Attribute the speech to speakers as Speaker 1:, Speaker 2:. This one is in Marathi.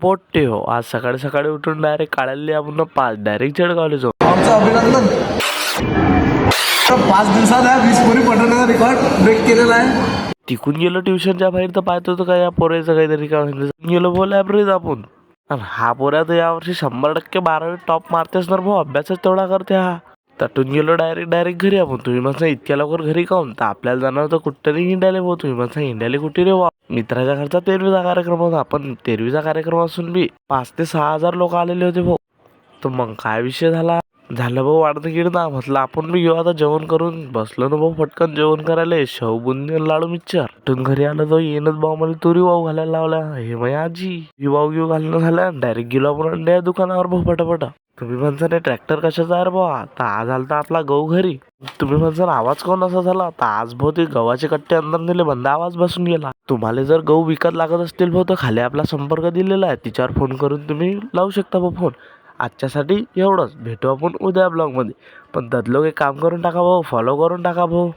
Speaker 1: पोट्टे हो, आज सकाळी सकाळी उठून डायरेक्ट काढायला आपण 5 डायरेक्ट जळगावला जाऊ.
Speaker 2: आमचं अभिनंदन. 5 दिवसात 20 पोरी पटवण्याचा रेकॉर्ड ब्रेक केलेला आहे.
Speaker 1: टिकून गेलो ट्युशनच्या बाहेर तर पाहतो तर काय या पोराचं काहीतरी का गेलो बोल ॲव्हरेज आपण. आणि हा पोऱ्या तर यावर्षी 100% 12वी टॉप मारतेच ना भाऊ, अभ्यासच तेवढा करते हा. तटून गेलो डायरेक्ट घरी आपण. तुम्ही म्हणता इतक्या लवकर घरी काहून, तर आपल्याला जाणार तर कुठतरी हिंडायला भाऊ. तुम्ही म्हणता हिंडायला कुठे रे वा. मित्राच्या घरचा 13वीचा कार्यक्रम होता. आपण 13वीचा कार्यक्रम असून बी 5 ते 6 हजार लोक आलेले होते भाऊ. तर मग काय विषय झाला भाऊ वाढतं गिडना. म्हटलं आपण बी घेऊ आता जेवण करून. बसलो ना भाऊ फटकन जेवण करायला. शेव बुंदी लाडू मिक्सर. कुठून घरी आलं तर येणच भाऊ मला तुरी वाऊ घालायला लावला. हे माझ्या आजी वाऊ घेऊ घालणं झालं. डायरेक्ट गेलो आपण अंड्या दुकानावर भाऊ पटापटा. तुम्ही म्हणता नाही ट्रॅक्टर कशाचा आहे रे भाऊ, तर आज आलता आपला गहू घरी. तुम्ही म्हणता आवाज कोण असा झाला, तर आज भाऊ ते गव्हाचे कट्टे अंदर नेले, बंद आवाज बसून गेला. तुम्हाला जर गहू विकत लागत असतील भाऊ तर खाली आपला संपर्क दिलेला आहे, तिच्यावर फोन करून तुम्ही लावू शकता भाऊ फोन. आजच्यासाठी एवढंच. भेटू आपण उद्या ब्लॉगमध्ये. पण ददलो काही काम करून टाका भाऊ, फॉलो करून टाका भाऊ.